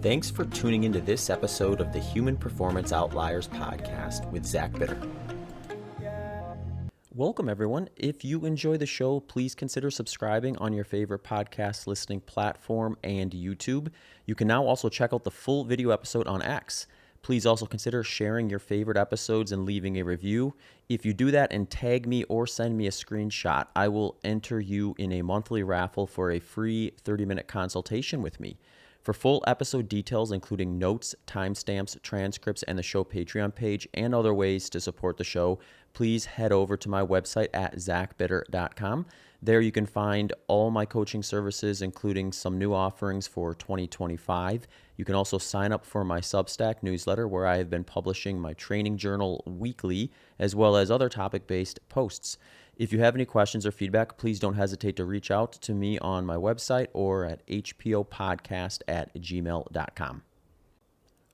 Thanks for tuning into this episode of the Human Performance Outliers podcast with Zach Bitter. Welcome, everyone. If you enjoy the show, please consider subscribing on your favorite podcast listening platform and YouTube. You can now also check out the full video episode on X. Please also consider sharing your favorite episodes and leaving a review. If you do that and tag me or send me a screenshot, I will enter you in a monthly raffle for a free 30-minute consultation with me. For full episode details, including notes, timestamps, transcripts, and the show Patreon page, and other ways to support the show, please head over to my website at zachbitter.com. There you can find all my coaching services, including some new offerings for 2025. You can also sign up for my Substack newsletter, where I have been publishing my training journal weekly, as well as other topic-based posts. If you have any questions or feedback, please don't hesitate to reach out to me on my website or at hpopodcast@gmail.com.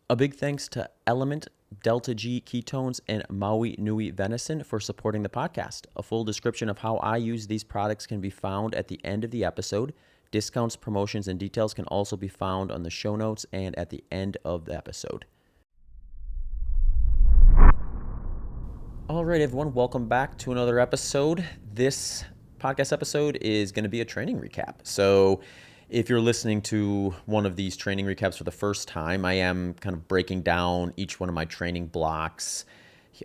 A big thanks to LMNT, deltaG Ketones, and Muai Venison for supporting the podcast. A full description of how I use these products can be found at the end of the episode. Discounts, promotions, and details can also be found on the show notes and at the end of the episode. All right, everyone, welcome back to another episode. This podcast episode is going to be a training recap. So if you're listening to one of these training recaps for the first time, I am kind of breaking down each one of my training blocks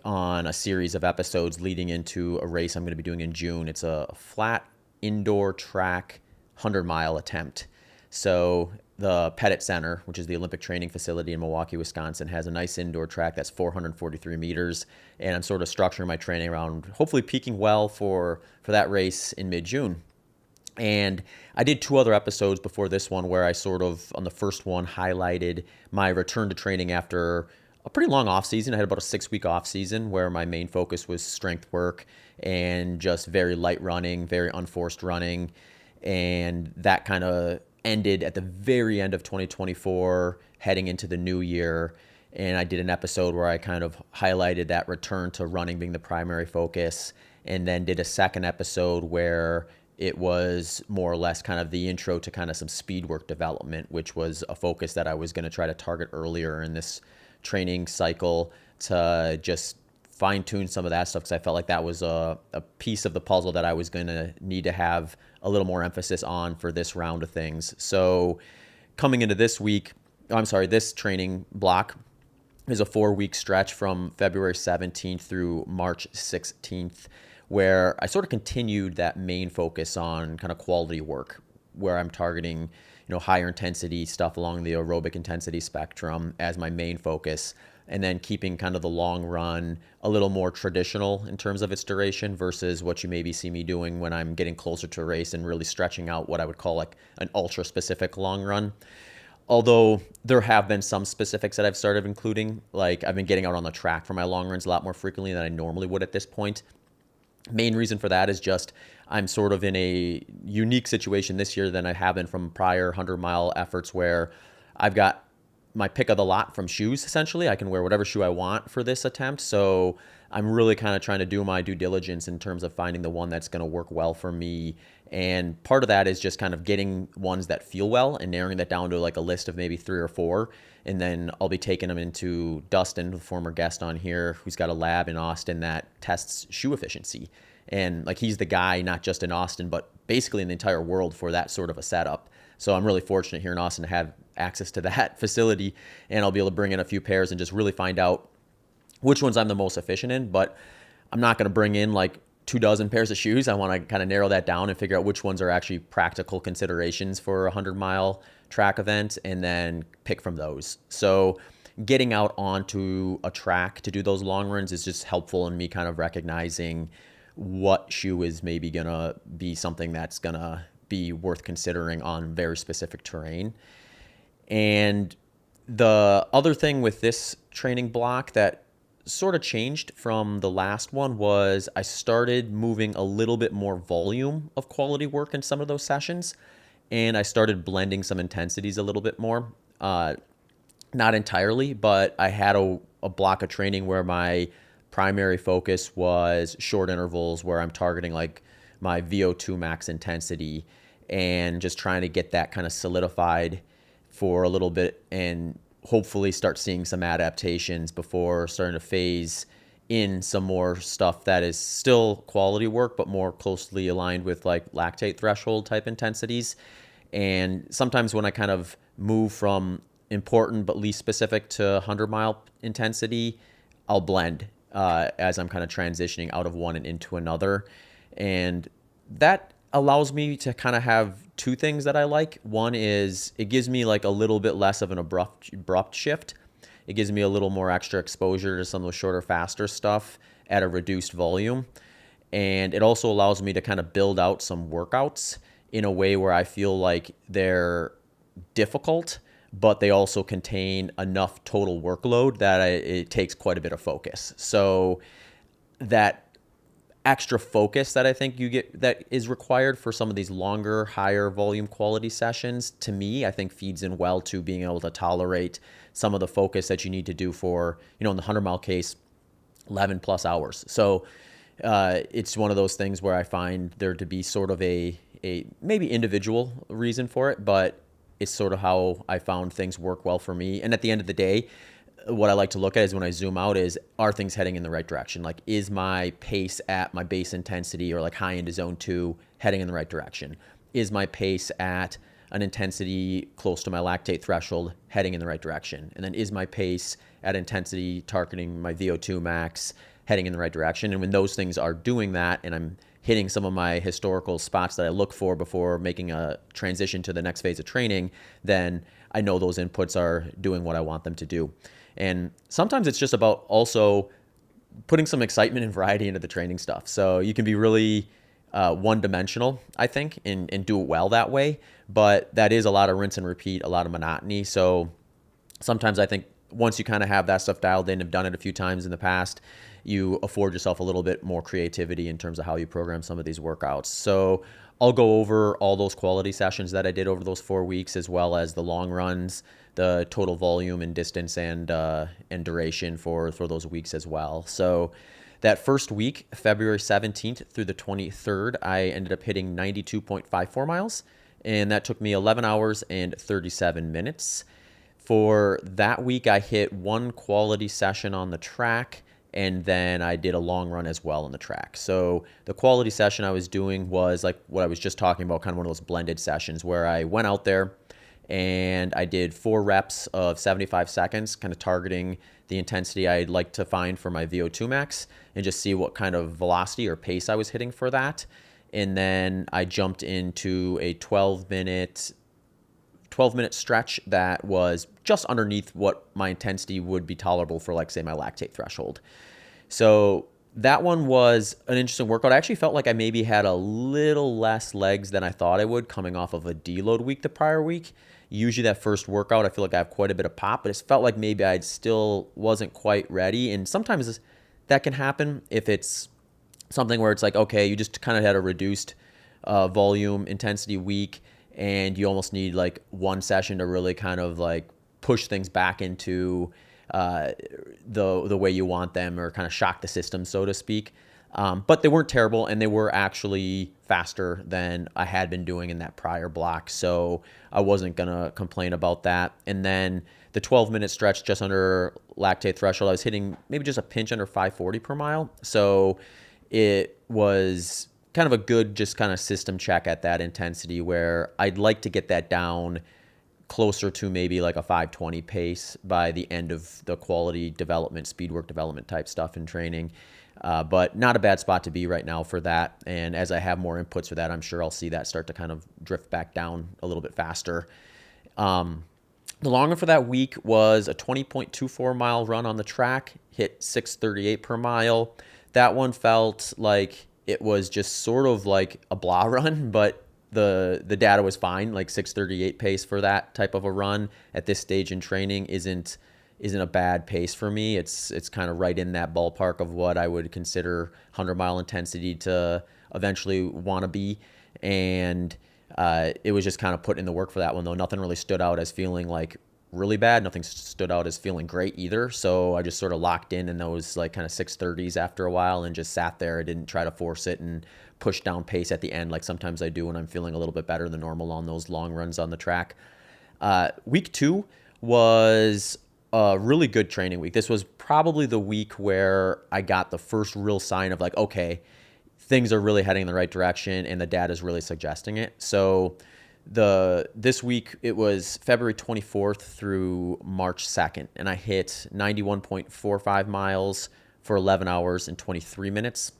on a series of episodes leading into a race I'm going to be doing in June. It's a flat indoor track 100-mile attempt. So the Pettit Center, which is the Olympic training facility in Milwaukee, Wisconsin, has a nice indoor track that's 443 meters. And I'm sort of structuring my training around hopefully peaking well for that race in mid-June. And I did two other episodes before this one where I sort of, on the first one, highlighted my return to training after a pretty long off season. I had about a 6-week off season where my main focus was strength work and just very light running, very unforced running. And that kind of ended at the very end of 2024, heading into the new year. And I did an episode where I kind of highlighted that return to running being the primary focus, and then did a second episode where it was more or less kind of the intro to kind of some speed work development, which was a focus that I was going to try to target earlier in this training cycle to just fine-tune some of that stuff, because I felt like that was a piece of the puzzle that I was going to need to have a little more emphasis on for this round of things. So coming into this training block is a 4-week stretch from February 17th through March 16th, where I sort of continued that main focus on kind of quality work, where I'm targeting, higher intensity stuff along the aerobic intensity spectrum as my main focus, and then keeping kind of the long run a little more traditional in terms of its duration versus what you maybe see me doing when I'm getting closer to a race and really stretching out what I would call like an ultra specific long run. Although there have been some specifics that I've started including, like I've been getting out on the track for my long runs a lot more frequently than I normally would at this point. Main reason for that is just I'm sort of in a unique situation this year than I have been from prior 100-mile efforts, where I've got my pick of the lot from shoes, essentially. I can wear whatever shoe I want for this attempt. So I'm really kind of trying to do my due diligence in terms of finding the one that's going to work well for me. And part of that is just kind of getting ones that feel well and narrowing that down to like a list of maybe 3 or 4. And then I'll be taking them into Dustin, the former guest on here, who's got a lab in Austin that tests shoe efficiency. And like he's the guy, not just in Austin, but basically in the entire world for that sort of a setup. So I'm really fortunate here in Austin to have access to that facility, and I'll be able to bring in a few pairs and just really find out which ones I'm the most efficient in. But I'm not going to bring in like 24 pairs of shoes. I want to kind of narrow that down and figure out which ones are actually practical considerations for a 100-mile track event, and then pick from those. So getting out onto a track to do those long runs is just helpful in me kind of recognizing what shoe is maybe going to be something that's going to be worth considering on very specific terrain. And the other thing with this training block that sort of changed from the last one was I started moving a little bit more volume of quality work in some of those sessions, and I started blending some intensities a little bit more. Not entirely, but I had a block of training where my primary focus was short intervals, where I'm targeting like my VO2 max intensity and just trying to get that kind of solidified for a little bit and hopefully start seeing some adaptations before starting to phase in some more stuff that is still quality work, but more closely aligned with like lactate threshold type intensities. And sometimes when I kind of move from important but least specific to 100-mile intensity, I'll blend as I'm kind of transitioning out of one and into another. And that allows me to kind of have two things that I like. One is it gives me like a little bit less of an abrupt shift. It gives me a little more extra exposure to some of the shorter, faster stuff at a reduced volume. And it also allows me to kind of build out some workouts in a way where I feel like they're difficult, but they also contain enough total workload that it takes quite a bit of focus. So that extra focus that I think you get that is required for some of these longer, higher volume quality sessions, to me, I think feeds in well to being able to tolerate some of the focus that you need to do for, in the 100-mile case, 11 plus hours. So it's one of those things where I find there to be sort of a maybe individual reason for it, but it's sort of how I found things work well for me. And at the end of the day, what I like to look at is when I zoom out is, are things heading in the right direction? Like, is my pace at my base intensity or like high into zone 2 heading in the right direction? Is my pace at an intensity close to my lactate threshold heading in the right direction? And then is my pace at intensity targeting my VO2 max heading in the right direction? And when those things are doing that and I'm hitting some of my historical spots that I look for before making a transition to the next phase of training, then I know those inputs are doing what I want them to do. And sometimes it's just about also putting some excitement and variety into the training stuff. So you can be really one-dimensional, I think, and do it well that way. But that is a lot of rinse and repeat, a lot of monotony. So sometimes I think once you kind of have that stuff dialed in, have done it a few times in the past, you afford yourself a little bit more creativity in terms of how you program some of these workouts. So I'll go over all those quality sessions that I did over those 4 weeks, as well as the long runs, the total volume and distance and duration for those weeks as well. So that first week, February 17th through the 23rd, I ended up hitting 92.54 miles, and that took me 11 hours and 37 minutes. For that week, I hit one quality session on the track, and then I did a long run as well on the track. So the quality session I was doing was like what I was just talking about, kind of one of those blended sessions where I went out there and I did 4 reps of 75 seconds, kind of targeting the intensity I'd like to find for my VO2 max and just see what kind of velocity or pace I was hitting for that. And then I jumped into a 12-minute stretch that was just underneath what my intensity would be tolerable for, like, say, my lactate threshold. So that one was an interesting workout. I actually felt like I maybe had a little less legs than I thought I would coming off of a deload week the prior week. Usually that first workout, I feel like I have quite a bit of pop, but it felt like maybe I still wasn't quite ready. And sometimes that can happen if it's something where it's like, okay, you just kind of had a reduced volume intensity week, and you almost need like one session to really kind of like push things back into the way you want them, or kind of shock the system, so to speak. But they weren't terrible, and they were actually faster than I had been doing in that prior block. So I wasn't going to complain about that. And then the 12-minute stretch just under lactate threshold, I was hitting maybe just a pinch under 540 per mile. So it was kind of a good just kind of system check at that intensity, where I'd like to get that down closer to maybe like a 520 pace by the end of the quality development, speed work development type stuff in training. But not a bad spot to be right now for that. And as I have more inputs for that, I'm sure I'll see that start to kind of drift back down a little bit faster. The longer for that week was a 20.24 mile run on the track, hit 638 per mile. That one felt like it was just sort of like a blah run, but the data was fine. Like 638 pace for that type of a run at this stage in training isn't a bad pace for me. It's kind of right in that ballpark of what I would consider 100-mile intensity to eventually want to be. And it was just kind of putting in the work for that one, though. Nothing really stood out as feeling like really bad. Nothing stood out as feeling great either. So I just sort of locked in those like kind of 630s after a while and just sat there. I didn't try to force it and push down pace at the end like sometimes I do when I'm feeling a little bit better than normal on those long runs on the track. Week 2 was a really good training week. This was probably the week where I got the first real sign of like, okay, things are really heading in the right direction and the data is really suggesting it. So this week it was February 24th through March 2nd, and I hit 91.45 miles for 11 hours and 23 minutes.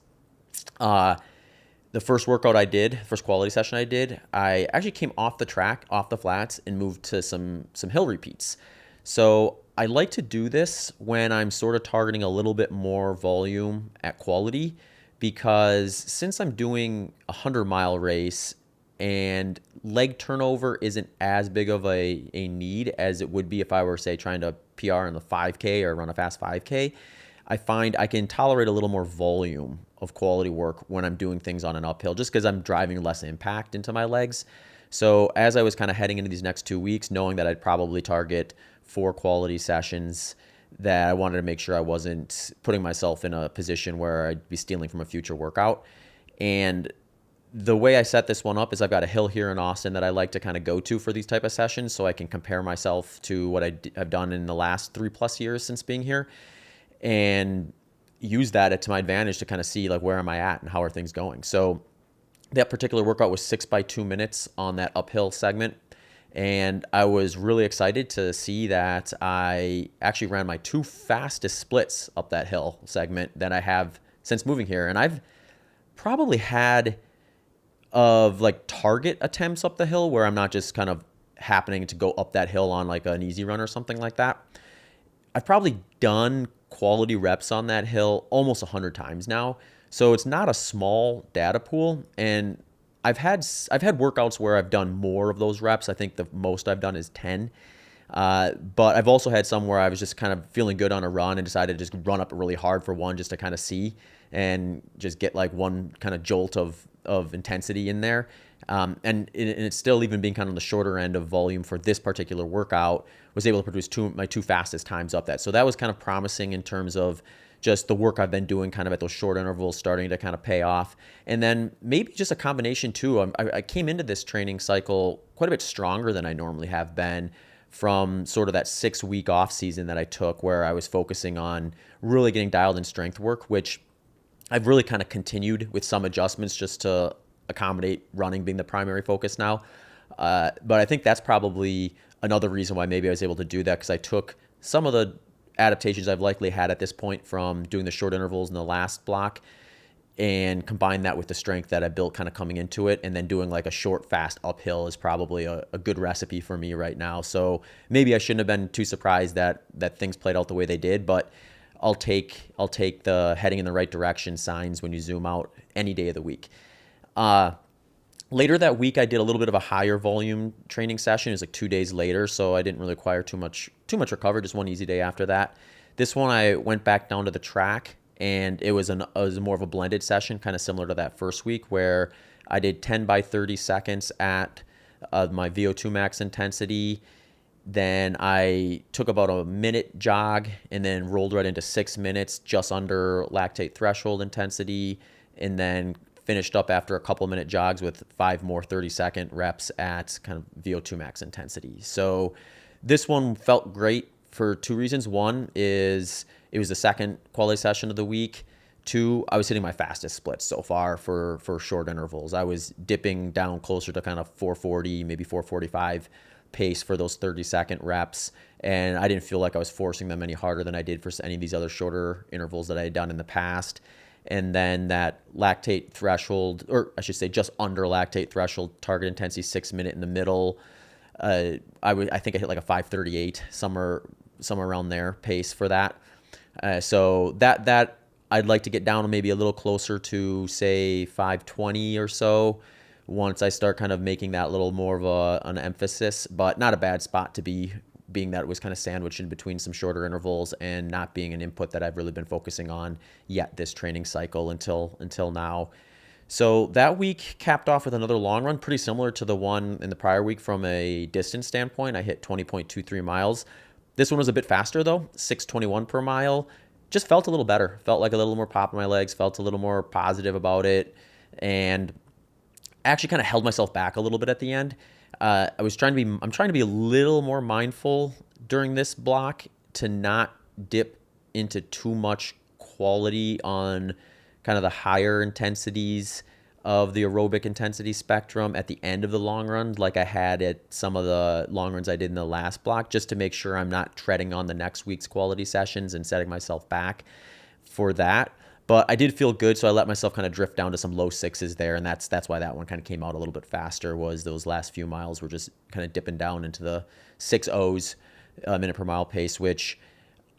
The first workout I did, first quality session I did, I actually came off the track, off the flats, and moved to some hill repeats. So I like to do this when I'm sort of targeting a little bit more volume at quality, because since I'm doing a 100-mile race and leg turnover isn't as big of a need as it would be if I were, say, trying to PR in the 5K or run a fast 5K, I find I can tolerate a little more volume of quality work when I'm doing things on an uphill, just because I'm driving less impact into my legs. So as I was kind of heading into these next 2 weeks, knowing that I'd probably target 4 quality sessions, that I wanted to make sure I wasn't putting myself in a position where I'd be stealing from a future workout. And the way I set this one up is I've got a hill here in Austin that I like to kind of go to for these type of sessions, so I can compare myself to what I've done in the last 3+ years since being here, and use that to my advantage to kind of see like where am I at and how are things going. So that particular workout was 6 by 2 minutes on that uphill segment. And I was really excited to see that I actually ran my 2 fastest splits up that hill segment that I have since moving here. And I've probably had of like target attempts up the hill where I'm not just kind of happening to go up that hill on like an easy run or something like that. I've probably done quality reps on that hill almost 100 times now. So it's not a small data pool. And I've had workouts where I've done more of those reps. I think the most I've done is 10. But I've also had some where I was just kind of feeling good on a run and decided to just run up really hard for one just to kind of see and just get like one kind of jolt of intensity in there. And it's still, even being kind of on the shorter end of volume for this particular workout, was able to produce my 2 fastest times up that. So that was kind of promising in terms of just the work I've been doing kind of at those short intervals starting to kind of pay off. And then maybe just a combination too. I came into this training cycle quite a bit stronger than I normally have been, from sort of that 6-week off season that I took, where I was focusing on really getting dialed in strength work, which I've really kind of continued with some adjustments just to accommodate running being the primary focus now. But I think that's probably another reason why maybe I was able to do that, because I took some of the adaptations I've likely had at this point from doing the short intervals in the last block and combined that with the strength that I built kind of coming into it, and then doing like a short, fast uphill is probably a good recipe for me right now. So maybe I shouldn't have been too surprised that things played out the way they did, but I'll take the heading in the right direction signs when you zoom out any day of the week. Later that week, I did a little bit of a higher volume training session. It was like 2 days later, so I didn't really require too much recovery, just one easy day after that. This one, I went back down to the track, and it was more of a blended session, kind of similar to that first week, where I did 10 by 30 seconds at my VO2 max intensity. Then I took about a minute jog and then rolled right into 6 minutes, just under lactate threshold intensity, and then finished up after a couple minute jogs with 5 more 30-second reps at kind of VO2 max intensity. So this one felt great for 2 reasons. One is it was the second quality session of the week. 2, I was hitting my fastest splits so far for short intervals. I was dipping down closer to kind of 440, maybe 445 pace for those 30-second reps, and I didn't feel like I was forcing them any harder than I did for any of these other shorter intervals that I had done in the past. And then that lactate threshold, or I should say just under lactate threshold target intensity 6 minute in the middle, I think I hit like a 538, somewhere around there pace for that. So that I'd like to get down to maybe a little closer to, say, 520 or so once I start kind of making that little more of an emphasis, but not a bad spot to be, being that it was kind of sandwiched in between some shorter intervals and not being an input that I've really been focusing on yet this training cycle until now. So that week capped off with another long run, pretty similar to the one in the prior week from a distance standpoint. I hit 20.23 miles. This one was a bit faster though, 6:21 per mile. Just felt a little better. Felt like a little more pop in my legs, felt a little more positive about it, and actually kind of held myself back a little bit at the end. I'm trying to be a little more mindful during this block to not dip into too much quality on kind of the higher intensities of the aerobic intensity spectrum at the end of the long run, like I had at some of the long runs I did in the last block, just to make sure I'm not treading on the next week's quality sessions and setting myself back for that. But I did feel good, so I let myself kind of drift down to some low sixes there, and that's why that one kind of came out a little bit faster. Was those last few miles were just kind of dipping down into the 6.0s minute per mile pace, which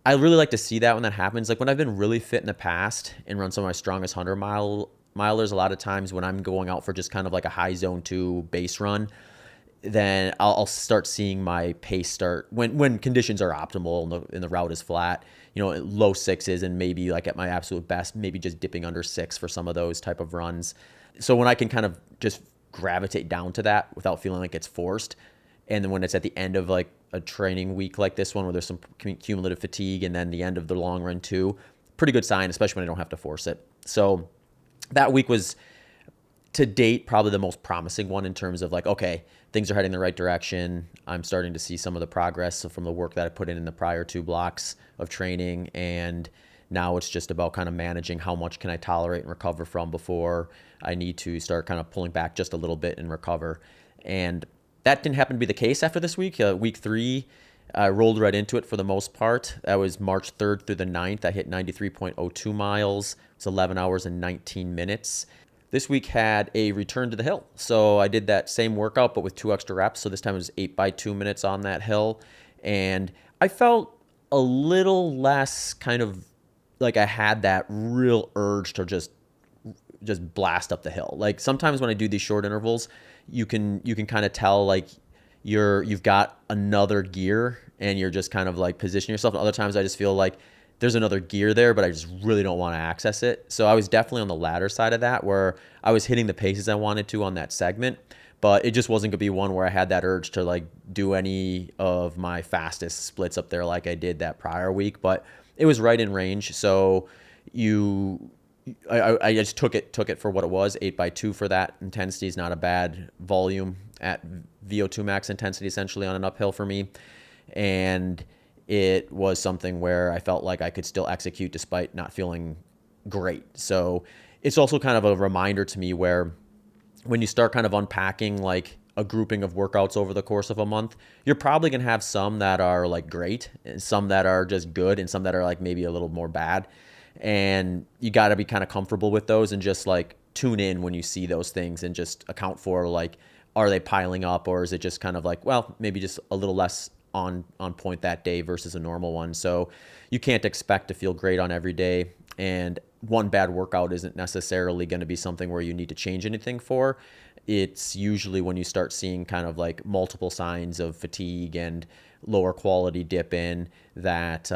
I really like to see that when that happens. Like when I've been really fit in the past and run some of my strongest 100-milers, a lot of times when I'm going out for just kind of like a high zone 2 base run, then I'll start seeing my pace start when conditions are optimal and the route is flat, low sixes, and maybe like at my absolute best, maybe just dipping under 6 for some of those type of runs. So when I can kind of just gravitate down to that without feeling like it's forced, and then when it's at the end of like a training week like this one where there's some cumulative fatigue, and then the end of the long run too, pretty good sign, especially when I don't have to force it. So that week was, to date, probably the most promising one in terms of like, okay, things are heading the right direction. I'm starting to see some of the progress from the work that I put in the prior 2 blocks of training. And now it's just about kind of managing how much can I tolerate and recover from before I need to start kind of pulling back just a little bit and recover. And that didn't happen to be the case after this week. Week 3, I rolled right into it for the most part. That was March 3rd through the 9th. I hit 93.02 miles. It's 11 hours and 19 minutes. This week had a return to the hill. So I did that same workout, but with 2 extra reps. So this time it was 8 by 2 minutes on that hill. And I felt a little less kind of like I had that real urge to just blast up the hill. Like sometimes when I do these short intervals, you can kind of tell like you've got another gear and you're just kind of like positioning yourself. And other times I just feel like there's another gear there, but I just really don't want to access it. So I was definitely on the latter side of that, where I was hitting the paces I wanted to on that segment, but it just wasn't going to be one where I had that urge to like do any of my fastest splits up there like I did that prior week. But it was right in range. So I just took it for what it was. 8 by 2 for that intensity is not a bad volume at VO2 max intensity, essentially on an uphill for me. And it was something where I felt like I could still execute despite not feeling great. So it's also kind of a reminder to me where when you start kind of unpacking like a grouping of workouts over the course of a month, you're probably going to have some that are like great and some that are just good and some that are like maybe a little more bad. And you got to be kind of comfortable with those and just like tune in when you see those things and just account for like, are they piling up, or is it just kind of like, well, maybe just a little less on point that day versus a normal one. So you can't expect to feel great on every day. And one bad workout isn't necessarily going to be something where you need to change anything for. It's usually when you start seeing kind of like multiple signs of fatigue and lower quality dip in that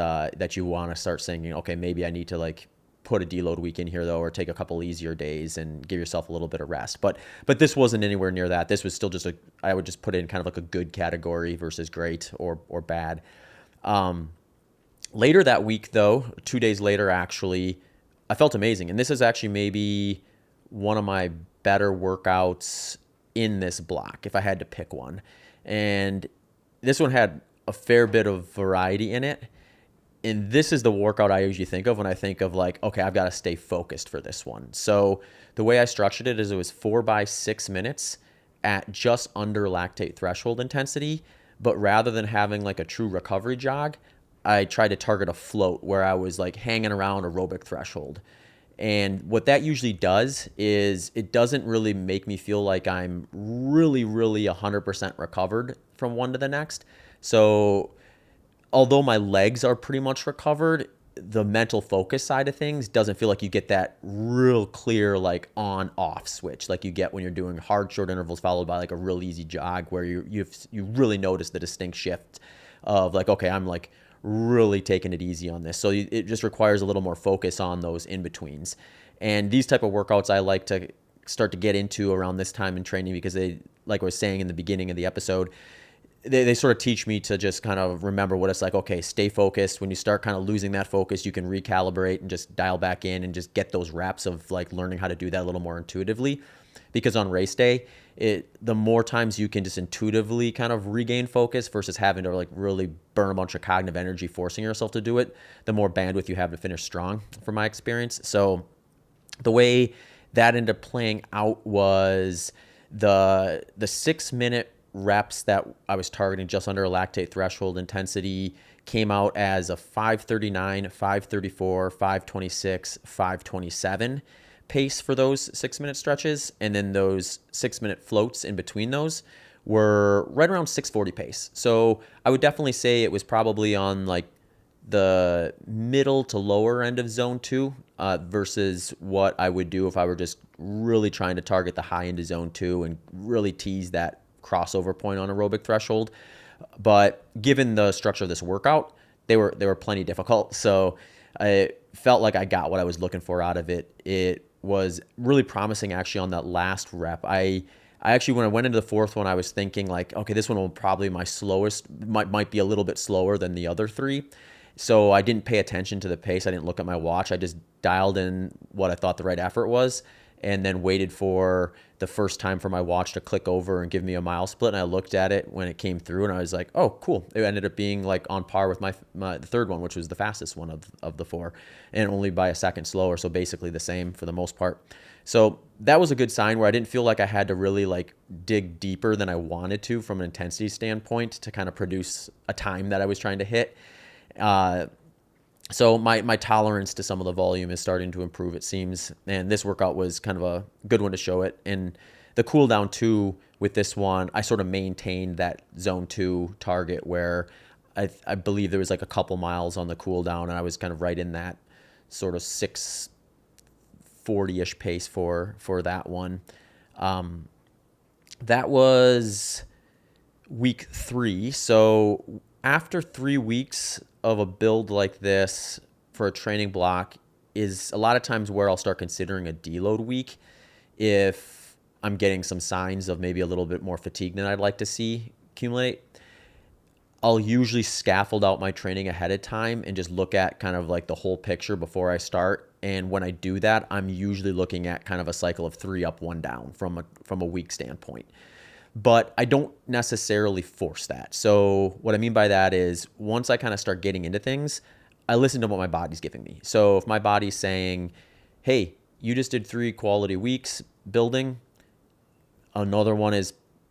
you want to start saying, okay, maybe I need to like put a deload week in here though, or take a couple easier days and give yourself a little bit of rest. But this wasn't anywhere near that. This was still just I would just put it in kind of like a good category versus great or bad. Later that week though, 2 days later actually, I felt amazing. And this is actually maybe one of my better workouts in this block if I had to pick one. And this one had a fair bit of variety in it. And this is the workout I usually think of when I think of like, okay, I've got to stay focused for this one. So the way I structured it is it was 4 by 6 minutes at just under lactate threshold intensity. But rather than having like a true recovery jog, I tried to target a float where I was like hanging around aerobic threshold. And what that usually does is it doesn't really make me feel like I'm really, really 100% recovered from one to the next. So although my legs are pretty much recovered, the mental focus side of things doesn't feel like you get that real clear like on off switch like you get when you're doing hard short intervals followed by like a real easy jog where you really notice the distinct shift of like, okay, I'm like really taking it easy on this. So it just requires a little more focus on those in-betweens. And these type of workouts I like to start to get into around this time in training because they, like I was saying in the beginning of the episode, they sort of teach me to just kind of remember what it's like. Okay, stay focused. When you start kind of losing that focus, you can recalibrate and just dial back in and just get those reps of like learning how to do that a little more intuitively. because on race day, the more times you can just intuitively kind of regain focus versus having to like really burn a bunch of cognitive energy forcing yourself to do it, the more bandwidth you have to finish strong, from my experience. So the way that ended up playing out was the 6-minute reps that I was targeting just under a lactate threshold intensity came out as a 5:39, 5:34, 5:26, 5:27 pace for those 6-minute stretches. And then those 6-minute floats in between those were right around 6:40 pace. So I would definitely say it was probably on like the middle to lower end of zone 2 versus what I would do if I were just really trying to target the high end of zone 2 and really tease that crossover point on aerobic threshold. But given the structure of this workout, they were plenty difficult. So I felt like I got what I was looking for out of it. It was really promising actually on that last rep. I actually, when I went into the fourth one, I was thinking like, okay, this one will probably my slowest, might be a little bit slower than the other three. So I didn't pay attention to the pace. I didn't look at my watch. I just dialed in what I thought the right effort was and then waited for the first time for my watch to click over and give me a mile split. And I looked at it when it came through and I was like, oh, cool. It ended up being like on par with the third one, which was the fastest one of the four, and only by a second slower. So basically the same for the most part. So that was a good sign where I didn't feel like I had to really like dig deeper than I wanted to from an intensity standpoint to kind of produce a time that I was trying to hit. So my tolerance to some of the volume is starting to improve, it seems. And this workout was kind of a good one to show it. And the cool down too with this one, I sort of maintained that zone 2 target where I believe there was like a couple miles on the cool down and I was kind of right in that sort of 6:40-ish pace for that one. That was week 3. So after 3 weeks of a build like this for a training block is a lot of times where I'll start considering a deload week if I'm getting some signs of maybe a little bit more fatigue than I'd like to see accumulate. I'll usually scaffold out my training ahead of time and just look at kind of like the whole picture before I start. And when I do that, I'm usually looking at kind of a cycle of 3 up, 1 down from a week standpoint. But I don't necessarily force that. So what I mean by that is once I kind of start getting into things, I listen to what my body's giving me. So if my body's saying, hey, you just did 3 quality weeks building, another one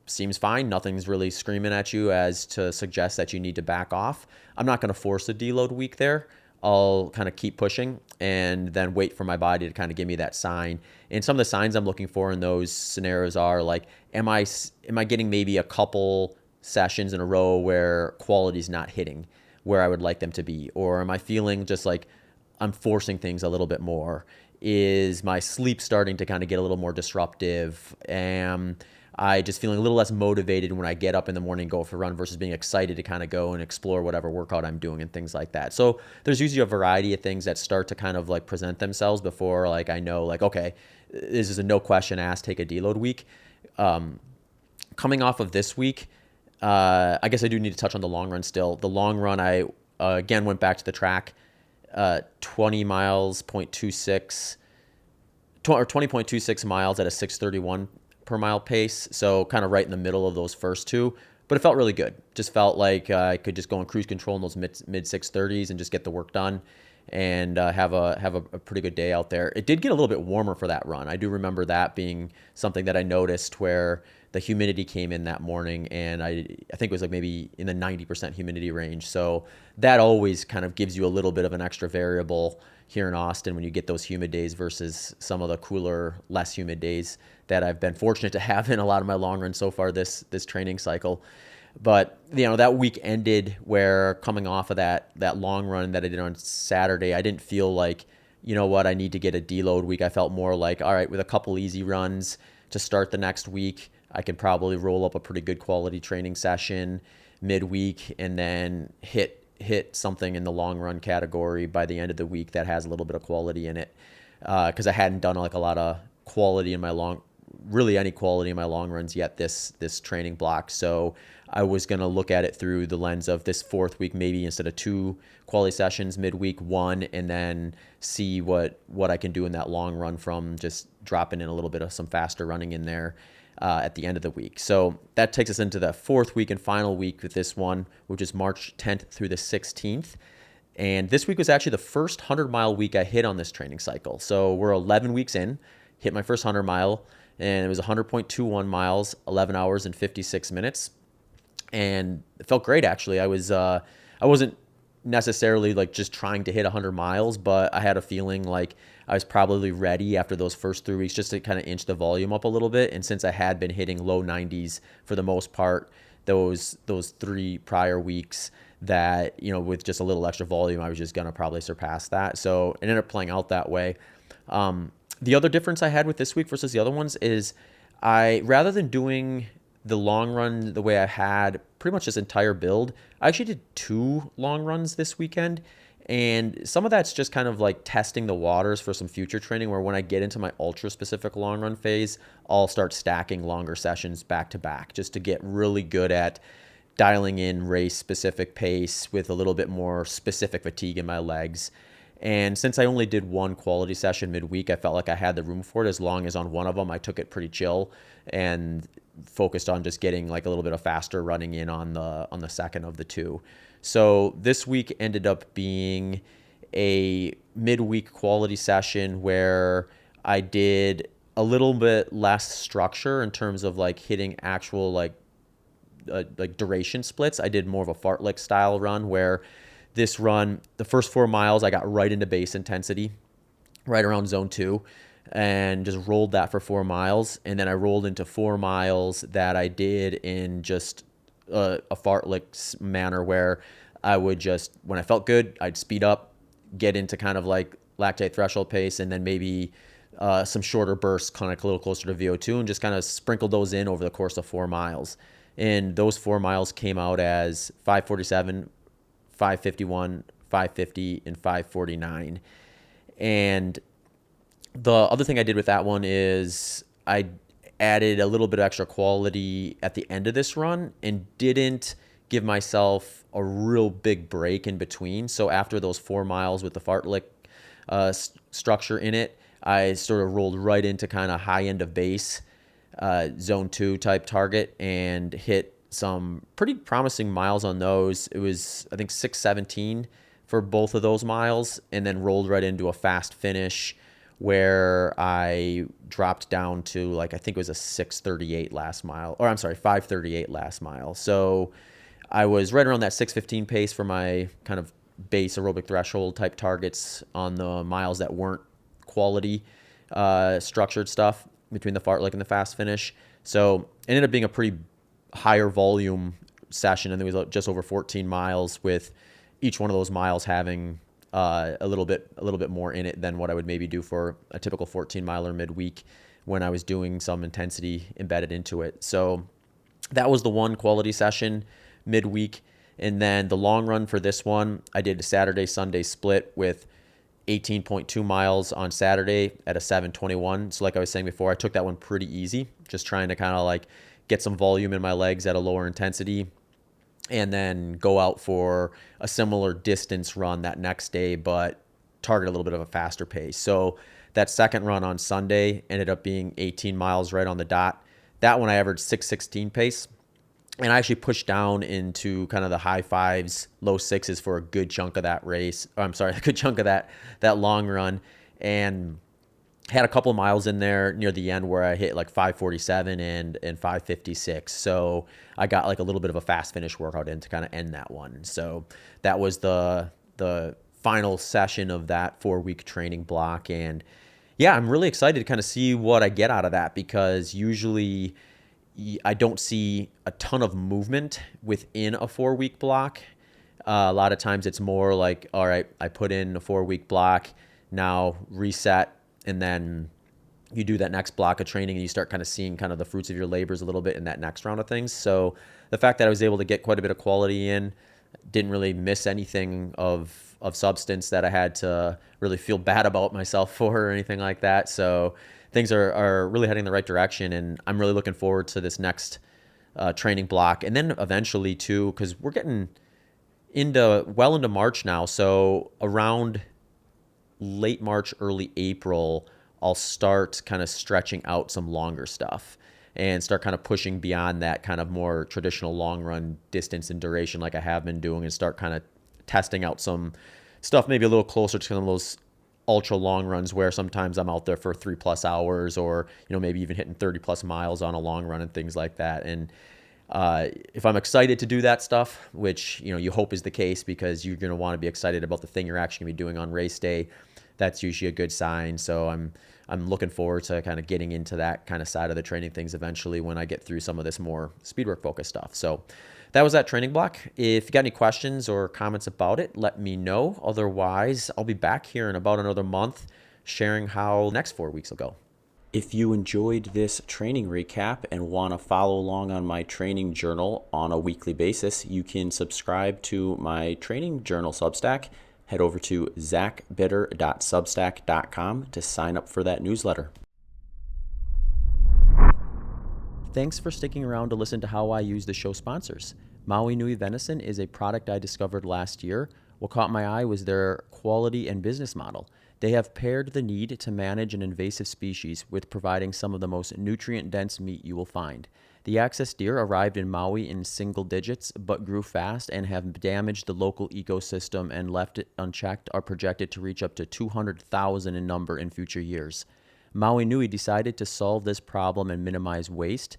seems fine, nothing's really screaming at you as to suggest that you need to back off, I'm not going to force a deload week there. I'll kind of keep pushing and then wait for my body to kind of give me that sign. And some of the signs I'm looking for in those scenarios are like, am I getting maybe a couple sessions in a row where quality's not hitting where I would like them to be? Or am I feeling just like I'm forcing things a little bit more? Is my sleep starting to kind of get a little more disruptive? Am I just feeling a little less motivated when I get up in the morning and go for a run versus being excited to kind of go and explore whatever workout I'm doing and things like that. So there's usually a variety of things that start to kind of like present themselves before like I know like, okay, this is a no question asked, take a deload week. Coming off of this week, I guess I do need to touch on the long run still. The long run, I again went back to the track, 20 miles, 0.26, or 20.26 miles at a 6:31 per mile pace. So kind of right in the middle of those first two, but it felt really good. Just felt like I could just go in cruise control in those mid 6:30s and just get the work done and have a pretty good day out there. It did get a little bit warmer for that run. I do remember that being something that I noticed where the humidity came in that morning and I think it was like maybe in the 90% humidity range. So that always kind of gives you a little bit of an extra variable here in Austin when you get those humid days versus some of the cooler, less humid days that I've been fortunate to have in a lot of my long runs so far this training cycle. But, that week ended where coming off of that long run that I did on Saturday, I didn't feel like, I need to get a deload week. I felt more like, all right, with a couple easy runs to start the next week, I can probably roll up a pretty good quality training session midweek and then hit something in the long run category by the end of the week that has a little bit of quality in it. Because I hadn't done like a lot of quality in my any quality in my long runs yet this training block. So I was going to look at it through the lens of this fourth week, maybe instead of 2 quality sessions, midweek 1, and then see what I can do in that long run from just dropping in a little bit of some faster running in there at the end of the week. So that takes us into the fourth week and final week with this one, which is March 10th through the 16th. And this week was actually the first 100-mile week I hit on this training cycle. So we're 11 weeks in, hit my first 100-mile, and it was 100.21 miles, 11 hours and 56 minutes. And it felt great, actually. I wasn't necessarily like just trying to hit 100 miles, but I had a feeling like I was probably ready after those first 3 weeks just to kind of inch the volume up a little bit. And since I had been hitting low 90s for the most part, those 3 prior weeks, that, with just a little extra volume, I was just going to probably surpass that. So it ended up playing out that way. The other difference I had with this week versus the other ones is rather than doing the long run the way I had pretty much this entire build, I actually did 2 long runs this weekend. And some of that's just kind of like testing the waters for some future training, where when I get into my ultra specific long run phase, I'll start stacking longer sessions back to back just to get really good at dialing in race specific pace with a little bit more specific fatigue in my legs. And since I only did 1 quality session midweek, I felt like I had the room for it, as long as on one of them I took it pretty chill and focused on just getting like a little bit of faster running in on the second of the 2. So this week ended up being a midweek quality session where I did a little bit less structure in terms of like hitting actual like duration splits. I did more of a fartlek style run, where this run, the first 4 miles, I got right into base intensity, right around zone 2, and just rolled that for 4 miles. And then I rolled into 4 miles that I did in just a fartlek manner, where I would just, when I felt good, I'd speed up, get into kind of like lactate threshold pace, and then maybe some shorter bursts, kind of a little closer to VO2, and just kind of sprinkled those in over the course of 4 miles. And those 4 miles came out as 5:47, 5:51, 5:50, and 5:49. And the other thing I did with that one is I added a little bit of extra quality at the end of this run and didn't give myself a real big break in between. So after those 4 miles with the fartlek structure in it, I sort of rolled right into kind of high end of base, zone 2 type target, and hit some pretty promising miles on those. It was, I think, 6:17 for both of those miles, and then rolled right into a fast finish where I dropped down to like, I think it was a 6:38 last mile, or I'm sorry, 5:38 last mile. So I was right around that 6:15 pace for my kind of base aerobic threshold type targets on the miles that weren't quality structured stuff between the fartlek and the fast finish. So it ended up being a pretty higher volume session, and it was just over 14 miles, with each one of those miles having a little bit more in it than what I would maybe do for a typical 14 miler midweek when I was doing some intensity embedded into it. So that was the one quality session midweek. And then the long run for this one, I did a Saturday Sunday split with 18.2 miles on Saturday at a 7:21. So like I was saying before, I took that one pretty easy, just trying to kind of like get some volume in my legs at a lower intensity, and then go out for a similar distance run that next day, but target a little bit of a faster pace. So that second run on Sunday ended up being 18 miles right on the dot. That one I averaged 6:16 pace, and I actually pushed down into kind of the high 5s, low 6s for a good chunk of that race. Oh, I'm sorry, a good chunk of that long run, and had a couple of miles in there near the end where I hit like 5:47 and 5:56. So I got like a little bit of a fast finish workout in to kind of end that one. So that was the final session of that 4-week training block. And yeah, I'm really excited to kind of see what I get out of that, because usually I don't see a ton of movement within a 4-week block. A lot of times it's more like, all right, I put in a 4-week block, now reset, and then you do that next block of training and you start kind of seeing kind of the fruits of your labors a little bit in that next round of things. So the fact that I was able to get quite a bit of quality in, didn't really miss anything of substance that I had to really feel bad about myself for or anything like that. So things are really heading in the right direction, and I'm really looking forward to this next training block. And then eventually too, because we're getting into March now. So around late March, early April, I'll start kind of stretching out some longer stuff and start kind of pushing beyond that kind of more traditional long run distance and duration like I have been doing, and start kind of testing out some stuff maybe a little closer to some of those ultra long runs where sometimes I'm out there for 3+ hours, or, maybe even hitting 30+ miles on a long run and things like that. And if I'm excited to do that stuff, which, you hope is the case, because you're going to want to be excited about the thing you're actually going to be doing on race day, that's usually a good sign. So I'm looking forward to kind of getting into that kind of side of the training things eventually when I get through some of this more speed work focused stuff. So that was that training block. If you got any questions or comments about it, let me know. Otherwise, I'll be back here in about another month sharing how the next 4 weeks will go. If you enjoyed this training recap and want to follow along on my training journal on a weekly basis, you can subscribe to my training journal Substack. Head over to zachbitter.substack.com to sign up for that newsletter. Thanks for sticking around to listen to how I use the show sponsors. Maui Nui Venison is a product I discovered last year. What caught my eye was their quality and business model. They have paired the need to manage an invasive species with providing some of the most nutrient-dense meat you will find. The axis deer arrived in Maui in single digits, but grew fast and have damaged the local ecosystem, and left it unchecked are projected to reach up to 200,000 in number in future years. Maui Nui decided to solve this problem and minimize waste.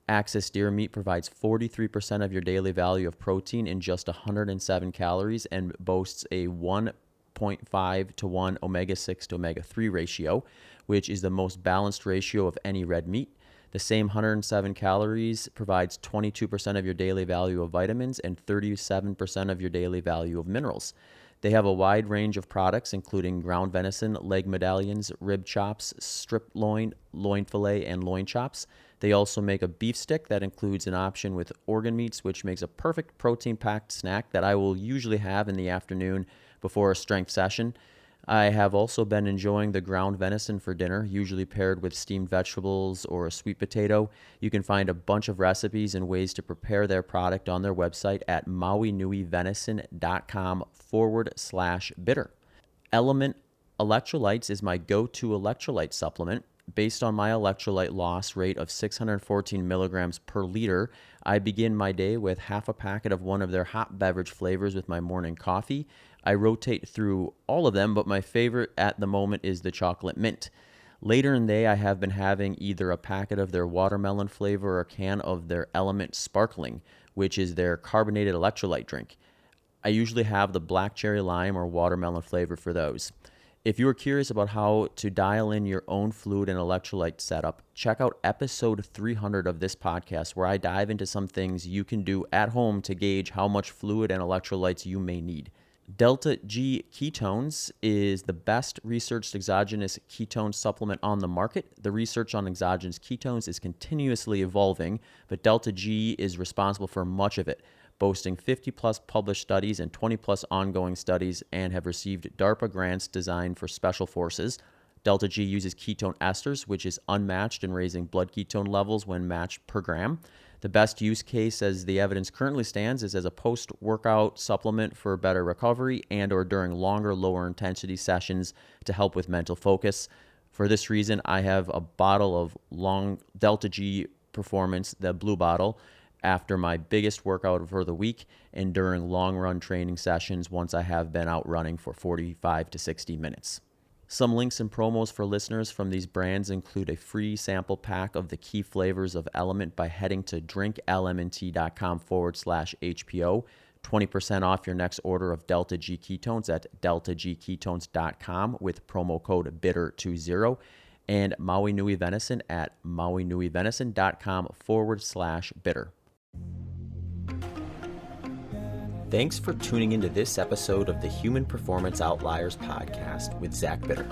Axis deer meat provides 43% of your daily value of protein in just 107 calories and boasts a 1.5 to 1 omega-6 to omega-3 ratio, which is the most balanced ratio of any red meat. The same 107 calories provides 22% of your daily value of vitamins and 37% of your daily value of minerals. They have a wide range of products, including ground venison, leg medallions, rib chops, strip loin, loin fillet, and loin chops. They also make a beef stick that includes an option with organ meats, which makes a perfect protein-packed snack that I will usually have in the afternoon before a strength session. I have also been enjoying the ground venison for dinner, usually paired with steamed vegetables or a sweet potato. You can find a bunch of recipes and ways to prepare their product on their website at mauinuivenison.com/bitter. LMNT Electrolytes is my go-to electrolyte supplement. Based on my electrolyte loss rate of 614 milligrams per liter, I begin my day with half a packet of one of their hot beverage flavors with my morning coffee. I rotate through all of them, but my favorite at the moment is the chocolate mint. Later in the day, I have been having either a packet of their watermelon flavor or a can of their LMNT Sparkling, which is their carbonated electrolyte drink. I usually have the black cherry lime or watermelon flavor for those. If you are curious about how to dial in your own fluid and electrolyte setup, check out episode 300 of this podcast, where I dive into some things you can do at home to gauge how much fluid and electrolytes you may need. deltaG Ketones is the best researched exogenous ketone supplement on the market. The research on exogenous ketones is continuously evolving, but deltaG is responsible for much of it, boasting 50+ published studies and 20+ ongoing studies, and have received DARPA grants designed for special forces. deltaG uses ketone esters, which is unmatched in raising blood ketone levels when matched per gram. The best use case, as the evidence currently stands, is as a post-workout supplement for better recovery and or during longer, lower intensity sessions to help with mental focus. For this reason, I have a bottle of long deltaG Performance, the blue bottle, after my biggest workout for the week and during long run training sessions once I have been out running for 45 to 60 minutes. Some links and promos for listeners from these brands include a free sample pack of the key flavors of LMNT by heading to drinklmnt.com/HPO, 20% off your next order of deltaG Ketones at deltagketones.com with promo code BITTER20, and Maui Nui Venison at mauinuivenison.com/bitter. Thanks for tuning into this episode of the Human Performance Outliers podcast with Zach Bitter.